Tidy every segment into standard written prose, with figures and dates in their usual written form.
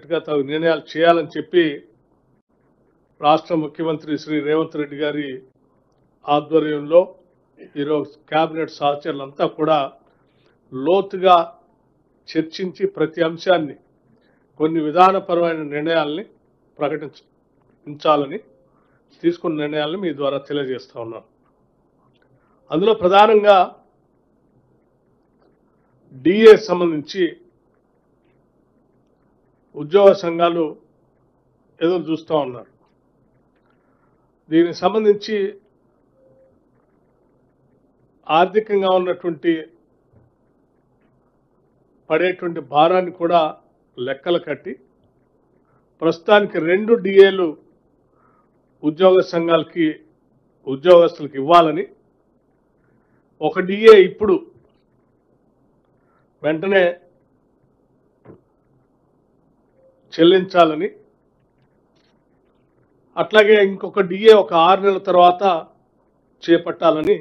తగ్గట్టుగా తగు నిర్ణయాలు చేయాలని చెప్పి రాష్ట్ర ముఖ్యమంత్రి శ్రీ రేవంత్ రెడ్డి గారి ఆధ్వర్యంలో ఈరోజు కేబినెట్ సహచరులంతా కూడా లోతుగా చర్చించి ప్రతి అంశాన్ని కొన్ని విధానపరమైన నిర్ణయాల్ని ప్రకటించాలని తీసుకున్న నిర్ణయాలను మీ ద్వారా తెలియజేస్తా ఉన్నాను. అందులో ప్రధానంగా డిఏ సంబంధించి ఉద్యోగ సంఘాలు ఎదురు చూస్తూ ఉన్నారు. దీనికి సంబంధించి ఆర్థికంగా ఉన్నటువంటి పడేటువంటి భారాన్ని కూడా లెక్కలు కట్టి ప్రస్తుతానికి 2 డిఏలు ఉద్యోగ సంఘాలకి ఉద్యోగస్తులకు ఇవ్వాలని, ఒక డిఏ ఇప్పుడు వెంటనే చెల్లించాలని, అట్లాగే ఇంకొక డిఏ ఒక 6 నెలల తర్వాత చేపట్టాలని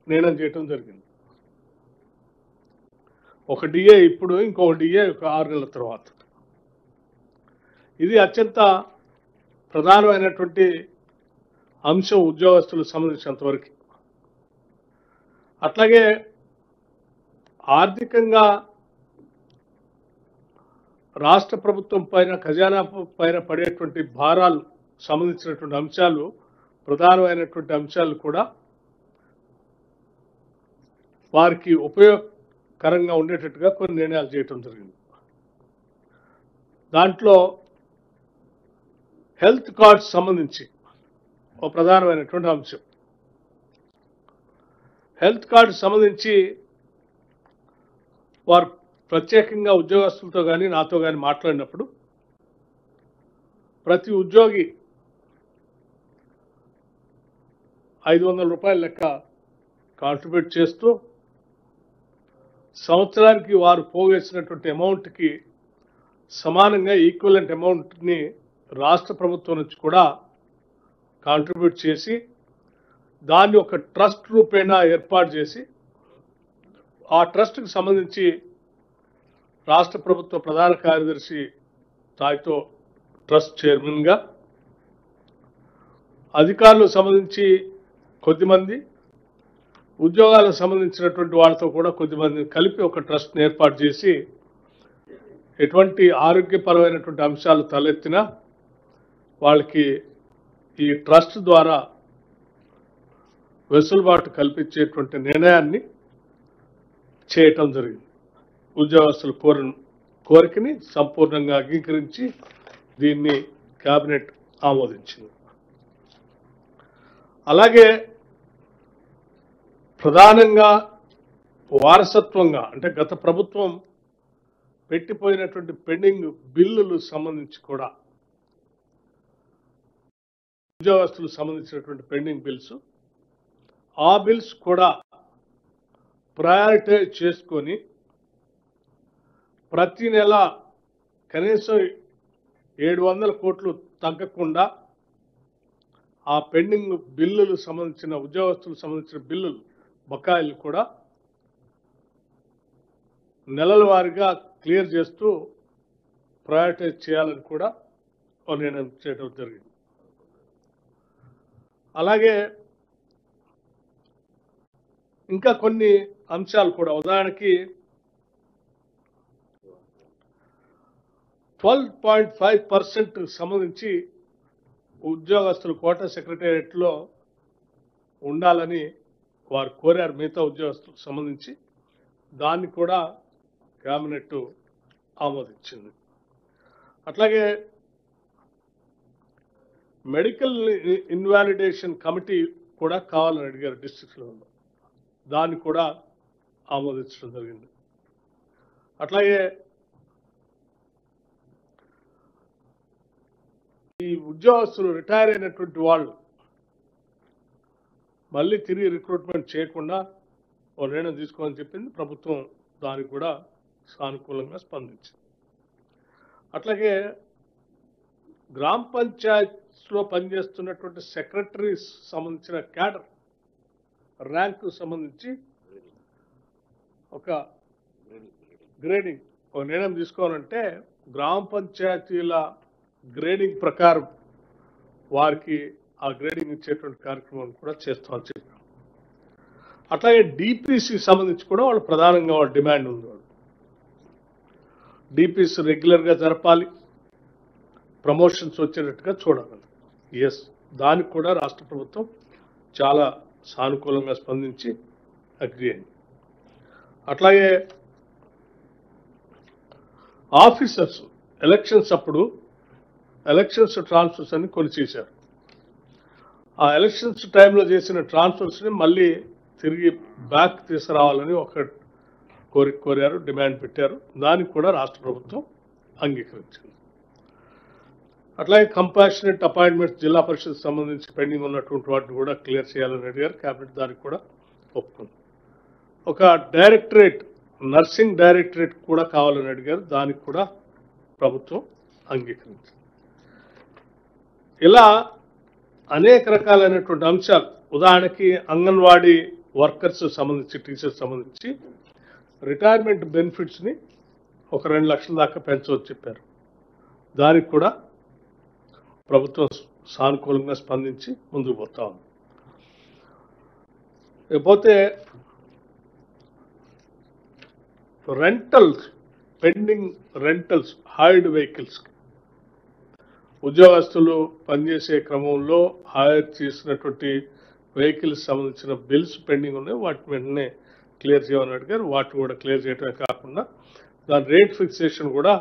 నిర్ణయం చేయడం జరిగింది. ఒక డిఏ ఇప్పుడు, ఇంకొక డిఏ ఒక 6 నెలల తర్వాత. ఇది అత్యంత ప్రధానమైనటువంటి అంశం ఉద్యోగస్తులకు సంబంధించినంతవరకు. అట్లాగే ఆర్థికంగా రాష్ట్ర ప్రభుత్వం పైన, ఖజానా పైన పడేటువంటి భారాలు సంబంధించినటువంటి అంశాలు, ప్రధానమైనటువంటి అంశాలు కూడా వారికి ఉపయోగకరంగా ఉండేటట్టుగా కొన్ని నిర్ణయాలు చేయటం జరిగింది. దాంట్లో హెల్త్ కార్డ్స్ సంబంధించి ఒక ప్రధానమైనటువంటి అంశం. హెల్త్ కార్డు సంబంధించి వారు ప్రత్యేకంగా ఉద్యోగస్తులతో కానీ నాతో కానీ మాట్లాడినప్పుడు ప్రతి ఉద్యోగి 500 రూపాయల లెక్క కాంట్రిబ్యూట్ చేస్తూ సంవత్సరానికి వారు పోగేసినటువంటి అమౌంట్కి సమానంగా ఈక్వలెంట్ అమౌంట్ని రాష్ట్ర ప్రభుత్వం నుంచి కూడా కాంట్రిబ్యూట్ చేసి దాన్ని ఒక ట్రస్ట్ రూపేణా ఏర్పాటు చేసి ఆ ట్రస్ట్కి సంబంధించి రాష్ట్ర ప్రభుత్వ ప్రధాన కార్యదర్శి స్థాయితో ట్రస్ట్ చైర్మన్గా, అధికారులకు సంబంధించి కొద్దిమంది, ఉద్యోగాలకు సంబంధించినటువంటి వాళ్ళతో కూడా కొద్దిమందిని కలిపి ఒక ట్రస్ట్ని ఏర్పాటు చేసి ఎటువంటి ఆరోగ్యపరమైనటువంటి అంశాలు తలెత్తినా వాళ్ళకి ఈ ట్రస్ట్ ద్వారా వెసులుబాటు కల్పించేటువంటి నిర్ణయాన్ని చేయటం జరిగింది. ఉద్యోగస్తుల కోరికని సంపూర్ణంగా అంగీకరించి దీన్ని కేబినెట్ ఆమోదించింది. అలాగే ప్రధానంగా వారసత్వంగా, అంటే గత ప్రభుత్వం పెట్టిపోయినటువంటి పెండింగ్ బిల్లులు సంబంధించి కూడా, ఉద్యోగస్తులకు సంబంధించినటువంటి పెండింగ్ బిల్స్, ఆ బిల్స్ కూడా ప్రయారిటైజ్ చేసుకొని ప్రతి నెల కనీసం 700 కోట్లు తగ్గకుండా ఆ పెండింగ్ బిల్లులు సంబంధించిన, ఉద్యోగస్తులకు సంబంధించిన బిల్లులు బకాయిలు కూడా నెలల వారీగా క్లియర్ చేస్తూ ప్రయారిటైజ్ చేయాలని కూడా నిర్ణయం చేయడం జరిగింది. అలాగే ఇంకా కొన్ని అంశాలు కూడా, ఉదాహరణకి 12.5% సంబంధించి ఉద్యోగస్తులు కోటా సెక్రటేరియట్లో ఉండాలని వారు కోరారు, మిగతా ఉద్యోగస్తులకు సంబంధించి. దాన్ని కూడా కేబినెట్ ఆమోదించింది. అట్లాగే మెడికల్ ఇన్వాలిడేషన్ కమిటీ కూడా కావాలని అడిగారు డిస్ట్రిక్ట్లో, దాన్ని కూడా ఆమోదించడం జరిగింది. అట్లాగే ఈ ఉద్యోగస్తులు రిటైర్ అయినటువంటి వాళ్ళు మళ్ళీ తిరిగి రిక్రూట్మెంట్ చేయకుండా ఓ నిర్ణయం తీసుకోవాలని చెప్పింది ప్రభుత్వం. దానికి కూడా సానుకూలంగా స్పందించింది. అట్లాగే గ్రామ పంచాయత్లో పనిచేస్తున్నటువంటి సెక్రటరీస్ సంబంధించిన క్యాడర్ ర్యాంకు సంబంధించి ఒక గ్రేడింగ్, ఒక నిర్ణయం తీసుకోవాలంటే గ్రామ పంచాయతీల గ్రేడింగ్ ప్రకారం వారికి ఆ గ్రేడింగ్ ఇచ్చేటువంటి కార్యక్రమం కూడా చేస్తామని చెప్పారు. అట్లాగే డిపిసి సంబంధించి కూడా వాళ్ళు ప్రధానంగా వాళ్ళ డిమాండ్ ఉంది. వాళ్ళు డిపిసి రెగ్యులర్గా జరపాలి, ప్రమోషన్స్ వచ్చేటట్టుగా చూడాలి. ఎస్, దానికి కూడా రాష్ట్ర ప్రభుత్వం చాలా సానుకూలంగా స్పందించి అగ్రి అయింది. అట్లాగే ఆఫీసర్స్ ఎలక్షన్స్ అప్పుడు ఎలక్షన్స్ ట్రాన్స్ఫర్స్ అని కొన్ని చేశారు. ఆ ఎలక్షన్స్ టైంలో చేసిన ట్రాన్స్ఫర్స్ని మళ్ళీ తిరిగి బ్యాక్ తీసుకురావాలని ఒక కోరారు, డిమాండ్ పెట్టారు. దానికి కూడా రాష్ట్ర ప్రభుత్వం అంగీకరించింది. అట్లాగే కంపాషనేట్ అపాయింట్మెంట్స్ జిల్లా పరిషత్ సంబంధించి పెండింగ్ ఉన్నటువంటి వాటిని కూడా క్లియర్ చేయాలని అడిగారు. క్యాబినెట్ దానికి కూడా ఒప్పుకుంది. ఒక డైరెక్టరేట్, నర్సింగ్ డైరెక్టరేట్ కూడా కావాలని అడిగారు. దానికి కూడా ప్రభుత్వం అంగీకరించింది. ఇలా అనేక రకాలైనటువంటి అంశాలు, ఉదాహరణకి అంగన్వాడీ వర్కర్స్ సంబంధించి, టీచర్స్ సంబంధించి రిటైర్మెంట్ బెనిఫిట్స్ని ఒక 2 లక్షల దాకా పెంచవచ్చని చెప్పారు. దానికి కూడా ప్రభుత్వం సానుకూలంగా స్పందించి ముందుకు పోతా ఉంది. లేకపోతే rentals, pending rentals, hired vehicles, ఉద్యోగస్తులు పనిచేసే క్రమంలో హైర్ చేసినటువంటి వెహికల్స్ సంబంధించిన బిల్స్ పెండింగ్ ఉన్నాయి. వాటిని వెంటనే క్లియర్ చేయమని అడిగారు. వాటిని కూడా క్లియర్ చేయడమే కాకుండా దాని రేట్ ఫిక్సేషన్ కూడా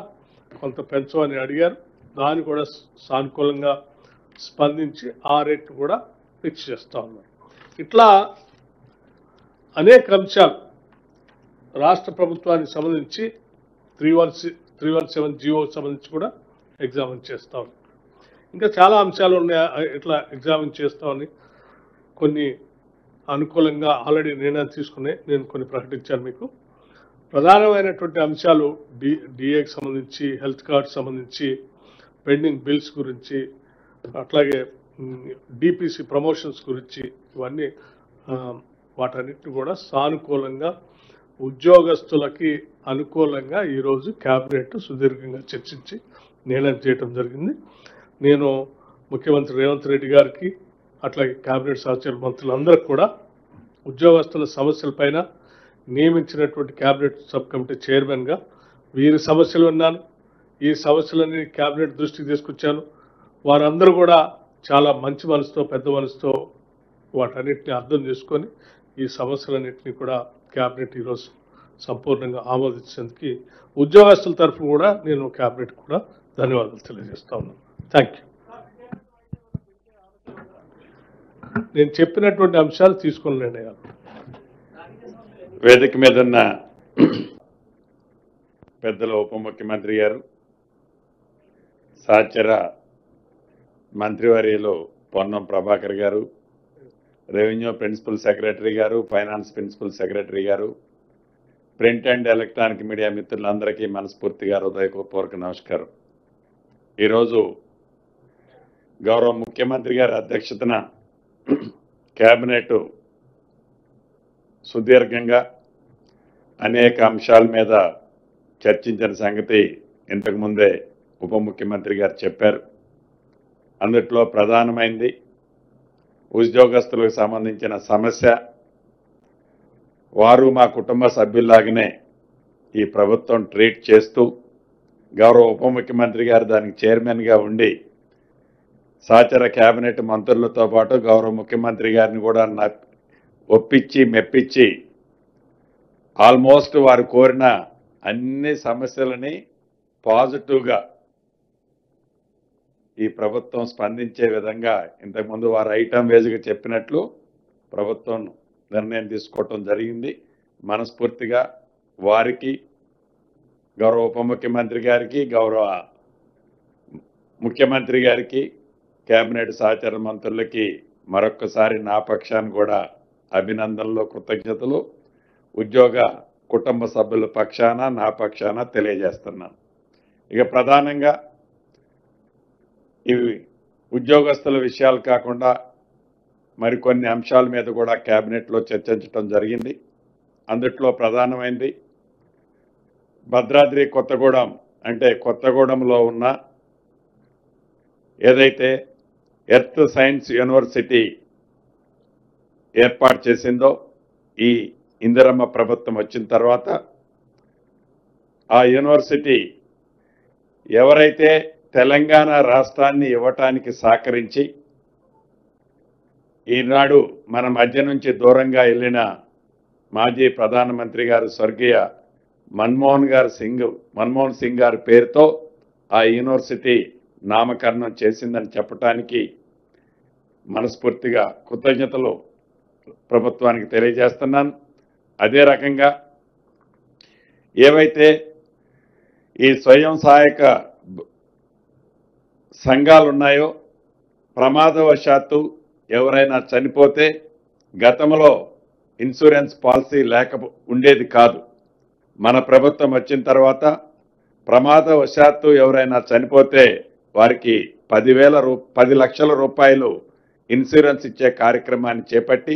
కొంత పెంచమని అడిగారు. దాన్ని కూడా సానుకూలంగా స్పందించి ఆ రేట్ కూడా ఫిక్స్ చేస్తూ ఉన్నారు. ఇట్లా అనేక అంశాలు రాష్ట్ర ప్రభుత్వానికి సంబంధించి 317 జీవో సంబంధించి కూడా ఎగ్జామిన్ చేస్తూ ఉన్నారు. ఇంకా చాలా అంశాలు ఉన్నాయి. ఇట్లా ఎగ్జామిన్ చేస్తామని కొన్ని అనుకూలంగా ఆల్రెడీ నిర్ణయాలు తీసుకునే నేను కొన్ని ప్రకటించాను. మీకు ప్రధానమైనటువంటి అంశాలు డిఏకి సంబంధించి, హెల్త్ కార్డ్ సంబంధించి, పెండింగ్ బిల్స్ గురించి, అట్లాగే డిపిసి ప్రమోషన్స్ గురించి, ఇవన్నీ వాటన్నిటిని కూడా సానుకూలంగా ఉద్యోగస్తులకి అనుకూలంగా ఈరోజు క్యాబినెట్ సుదీర్ఘంగా చర్చించి నిర్ణయం చేయడం జరిగింది. నేను ముఖ్యమంత్రి రేవంత్ రెడ్డి గారికి, అట్లాగే క్యాబినెట్ సహచర మంత్రులందరికీ కూడా ఉద్యోగస్తుల సమస్యలపైన నియమించినటువంటి క్యాబినెట్ సబ్ కమిటీ చైర్మన్గా వీరి సమస్యలు విన్నాను. ఈ సమస్యలన్నీ క్యాబినెట్ దృష్టికి తీసుకొచ్చాను. వారందరూ కూడా చాలా మంచి మనసుతో, పెద్ద మనసుతో వాటన్నిటిని అర్థం చేసుకొని ఈ సమస్యలన్నింటినీ కూడా క్యాబినెట్ ఈరోజు సంపూర్ణంగా ఆమోదించేందుకు ఉద్యోగస్తుల తరఫున కూడా నేను క్యాబినెట్ కూడా ధన్యవాదాలు తెలియజేస్తా ఉన్నాను. Thank you. నేను చెప్పినటువంటి అంశాలు తీసుకుని నిర్ణయాలు. వేదిక మీద ఉన్న పెద్దల ఉప ముఖ్యమంత్రి గారు, సహచర మంత్రివర్యులు పొన్నం ప్రభాకర్ గారు, రెవెన్యూ ప్రిన్సిపల్ సెక్రటరీ గారు, ఫైనాన్స్ ప్రిన్సిపల్ సెక్రటరీ గారు, ప్రింట్ అండ్ ఎలక్ట్రానిక్ మీడియా మిత్రులందరికీ మనస్ఫూర్తిగా హృదయపూర్వక నమస్కారం. ఈరోజు గౌరవ ముఖ్యమంత్రి గారి అధ్యక్షతన కేబినెట్ సుదీర్ఘంగా అనేక అంశాల మీద చర్చించిన సంగతి ఇంతకుముందే ఉప ముఖ్యమంత్రి గారు చెప్పారు. అందుట్లో ప్రధానమైంది ఉద్యోగస్తులకు సంబంధించిన సమస్య. వారు మా కుటుంబ సభ్యుల్లాగానే ఈ ప్రభుత్వం ట్రీట్ చేస్తూ గౌరవ ఉప ముఖ్యమంత్రి గారు దానికి చైర్మన్గా ఉండి సహచర కేబినెట్ మంత్రులతో పాటు గౌరవ ముఖ్యమంత్రి గారిని కూడా ఒప్పించి మెప్పించి ఆల్మోస్ట్ వారు కోరిన అన్ని సమస్యలని పాజిటివ్గా ఈ ప్రభుత్వం స్పందించే విధంగా ఇంతకుముందు వారు ఐటమ్ వేజ్గా చెప్పినట్లు ప్రభుత్వం నిర్ణయం తీసుకోవటం జరిగింది. మనస్ఫూర్తిగా వారికి, గౌరవ ఉప ముఖ్యమంత్రి గారికి, గౌరవ ముఖ్యమంత్రి గారికి, కేబినెట్ సహచర మంత్రులకి మరొక్కసారి నా పక్షాన్ని కూడా అభినందనలు, కృతజ్ఞతలు ఉద్యోగ కుటుంబ సభ్యుల పక్షాన, నా పక్షాన తెలియజేస్తున్నాను. ఇక ప్రధానంగా ఇవి ఉద్యోగస్తుల విషయాలు కాకుండా మరికొన్ని అంశాల మీద కూడా కేబినెట్లో చర్చించడం జరిగింది. అందుట్లో ప్రధానమైంది భద్రాద్రి కొత్తగూడెం అంటే కొత్తగూడెంలో ఉన్న ఏదైతే ఎర్త్ సైన్స్ యూనివర్సిటీ ఏర్పాటు చేసిందో ఈ ఇందిరమ్మ ప్రభుత్వం వచ్చిన తర్వాత ఆ యూనివర్సిటీ ఎవరైతే తెలంగాణ రాష్ట్రాన్ని ఇవ్వటానికి సహకరించి ఈనాడు మన మధ్య నుంచి దూరంగా వెళ్ళిన మాజీ ప్రధానమంత్రి గారు స్వర్గీయ మన్మోహన్ సింగ్ గారి పేరుతో ఆ యూనివర్సిటీ నామకరణం చేసిందని చెప్పటానికి మనస్ఫూర్తిగా కృతజ్ఞతలు ప్రభుత్వానికి తెలియజేస్తున్నాను. అదే రకంగా ఏవైతే ఈ స్వయం సహాయక సంఘాలు ఉన్నాయో ప్రమాదవశాత్తు ఎవరైనా చనిపోతే గతంలో ఇన్సూరెన్స్ పాలసీ ఉండేది కాదు. మన ప్రభుత్వం వచ్చిన తర్వాత ప్రమాదవశాత్తు ఎవరైనా చనిపోతే వారికి 10 లక్షల రూపాయలు ఇన్సూరెన్స్ ఇచ్చే కార్యక్రమాన్ని చేపట్టి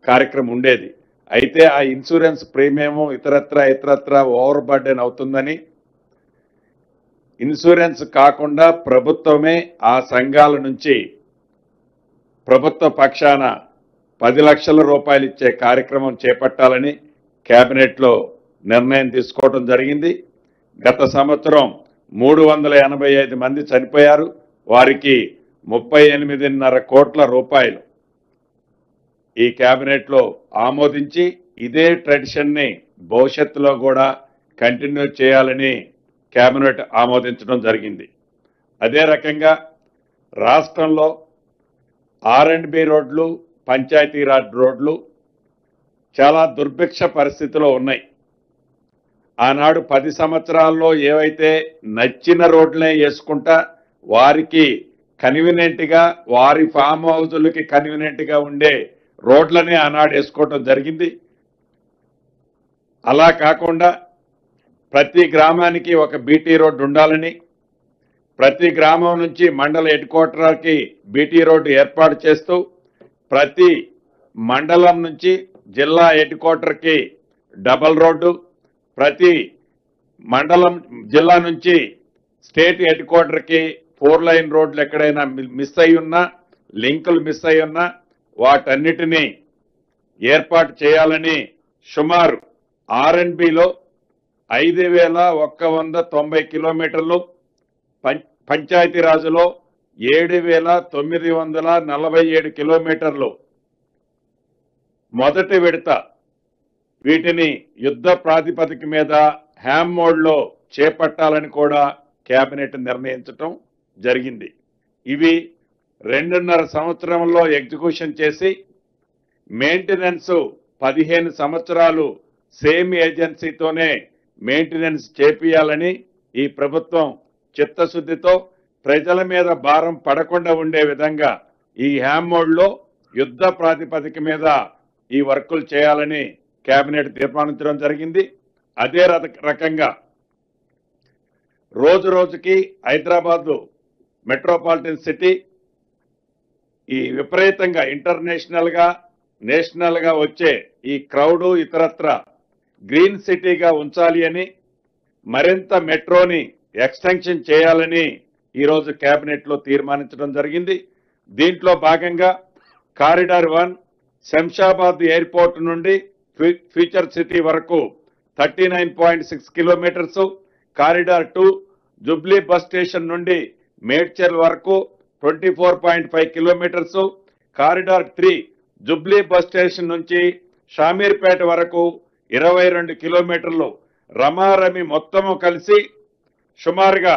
కార్యక్రమం ఉండేది. అయితే ఆ ఇన్సూరెన్స్ ప్రీమియము ఇతరత్ర ఓవర్ బర్డెన్ అవుతుందని ఇన్సూరెన్స్ కాకుండా ప్రభుత్వమే ఆ సంఘాల నుంచి ప్రభుత్వ పక్షాన 10 లక్షల రూపాయలు ఇచ్చే కార్యక్రమం చేపట్టాలని కేబినెట్లో నిర్ణయం తీసుకోవడం జరిగింది. గత సంవత్సరం 385 మంది చనిపోయారు. వారికి 38.5 కోట్ల రూపాయలు ఈ కేబినెట్లో ఆమోదించి ఇదే ట్రెడిషన్ని భవిష్యత్తులో కూడా కంటిన్యూ చేయాలని కేబినెట్ ఆమోదించడం జరిగింది. అదే రకంగా రాష్ట్రంలో R&B రోడ్లు, పంచాయతీరాజ్ రోడ్లు చాలా దుర్భిక్ష పరిస్థితిలో ఉన్నాయి. ఆనాడు 10 సంవత్సరాల్లో ఏవైతే నచ్చిన రోడ్లనే వేసుకుంటా వారికి కన్వీనియంట్గా వారి ఫామ్ హౌజులకి కన్వీనియంట్గా ఉండే రోడ్లనే ఆనాడు వేసుకోవటం జరిగింది. అలా కాకుండా ప్రతి గ్రామానికి ఒక బీటీ రోడ్డు ఉండాలని, ప్రతి గ్రామం నుంచి మండల హెడ్ క్వార్టర్కి బీటీ రోడ్డు ఏర్పాటు చేస్తూ ప్రతి మండలం నుంచి జిల్లా హెడ్ క్వార్టర్కి డబల్ రోడ్డు, ప్రతి మండలం జిల్లా నుంచి స్టేట్ హెడ్ క్వార్టర్కి 4 లైన్ రోడ్లు ఎక్కడైనా మిస్ అయి ఉన్నా, లింకులు మిస్ అయి ఉన్నా వాటన్నిటినీ ఏర్పాటు చేయాలని సుమారు R&Bలో 5,190 కిలోమీటర్లు, పంచాయతీరాజులో 7,947 కిలోమీటర్లు మొదటి విడత వీటిని యుద్ధ ప్రాతిపదిక మీద హ్యామ్ మోడ్లో చేపట్టాలని కూడా కేబినెట్ నిర్ణయించడం జరిగింది. ఇవి 2.5 సంవత్సరంలో ఎగ్జిక్యూషన్ చేసి మెయింటెనెన్స్ 15 సంవత్సరాలు సేమ్ ఏజెన్సీతోనే మెయింటెనెన్స్ చేపియాలని ఈ ప్రభుత్వం చిత్తశుద్ధితో ప్రజల మీద భారం పడకుండా ఉండే విధంగా ఈ హ్యామ్ మోడ్లో యుద్ధ ప్రాతిపదిక మీద ఈ వర్కులు చేయాలని కేబినెట్ తీర్మానించడం జరిగింది. అదే రకంగా రోజు రోజుకి హైదరాబాద్ మెట్రోపాలిటన్ సిటీ ఈ విపరీతంగా నేషనల్ గా వచ్చే ఈ క్రౌడ్ ఇతరత్ర గ్రీన్ సిటీగా ఉంచాలి అని మరింత మెట్రోని ఎక్స్టెన్షన్ చేయాలని ఈరోజు కేబినెట్లో తీర్మానించడం జరిగింది. దీంట్లో భాగంగా కారిడార్ 1 శంషాబాద్ ఎయిర్పోర్ట్ నుండి ఫ్యూచర్ సిటీ వరకు 39.6 kilometres, corridor 2 Jubilee bus station నుండి మేడ్చల్ వరకు 24.5 kilometres, corridor 3 Jubilee bus station నుంచి షామీర్పేట వరకు 22 కిలోమీటర్లు రమారమి మొత్తము కలిసి సుమారుగా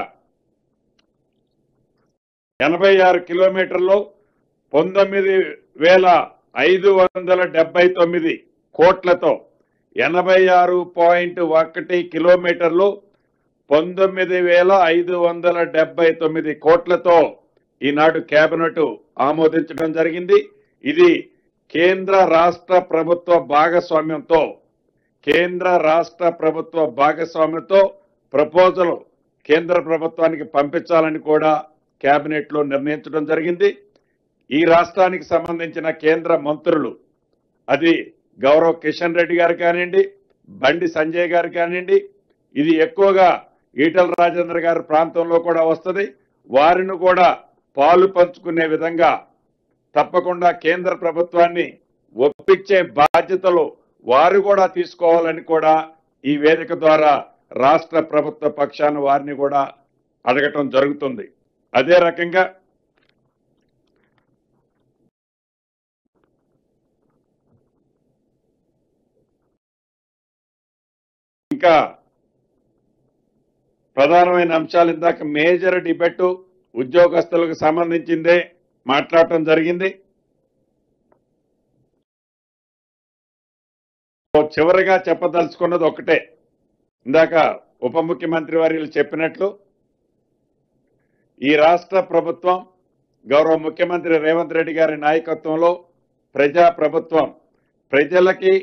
86 కిలోమీటర్లు 19,579 కోట్లతో 86.1 కిలోమీటర్లు 19,579 కోట్లతో ఈనాడు కేబినెట్ ఆమోదించడం జరిగింది. ఇది కేంద్ర రాష్ట్ర ప్రభుత్వ భాగస్వామ్యంతో ప్రపోజల్ కేంద్ర ప్రభుత్వానికి పంపించాలని కూడా కేబినెట్లో నిర్ణయించడం జరిగింది. ఈ రాష్ట్రానికి సంబంధించిన కేంద్ర మంత్రులు అది గౌరవ్ కిషన్ రెడ్డి గారు కానివ్వండి, బండి సంజయ్ గారు కానివ్వండి, ఇది ఎక్కువగా ఈటల రాజేంద్ర గారి ప్రాంతంలో కూడా వస్తుంది. వారిని కూడా పాలు పంచుకునే విధంగా తప్పకుండా కేంద్ర ప్రభుత్వాన్ని ఒప్పించే బాధ్యతలు వారు కూడా తీసుకోవాలని కూడా ఈ వేదిక ద్వారా రాష్ట్ర ప్రభుత్వ పక్షాన వారిని కూడా అడగటం జరుగుతుంది. అదే రకంగా ఇంకా ప్రధానమైన అంశాలు ఇందాక మేజర్ డిబేట్ ఉద్యోగస్తులకు సంబంధించిందే మాట్లాడటం జరిగింది. చివరిగా చెప్పదలుచుకున్నది ఒకటే, ఇందాక ఉప ముఖ్యమంత్రి వర్యులు చెప్పినట్లు ఈ రాష్ట్ర ప్రభుత్వం గౌరవ ముఖ్యమంత్రి రేవంత్ రెడ్డి గారి నాయకత్వంలో ప్రజా ప్రభుత్వం ప్రజలకి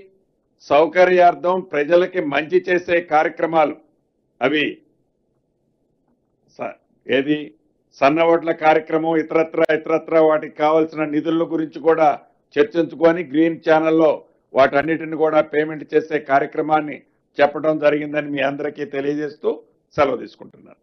సౌకర్యార్థం ప్రజలకి మంచి చేసే కార్యక్రమాలు అవి ఏది సన్నవడ్ల కార్యక్రమం ఇతరత్ర వాటికి కావాల్సిన నిధుల గురించి కూడా చర్చించుకొని గ్రీన్ ఛానల్లో వాటన్నిటిని కూడా పేమెంట్ చేసే కార్యక్రమాన్ని చెప్పడం జరిగిందని మీ అందరికీ తెలియజేస్తూ సెలవు తీసుకుంటున్నాను.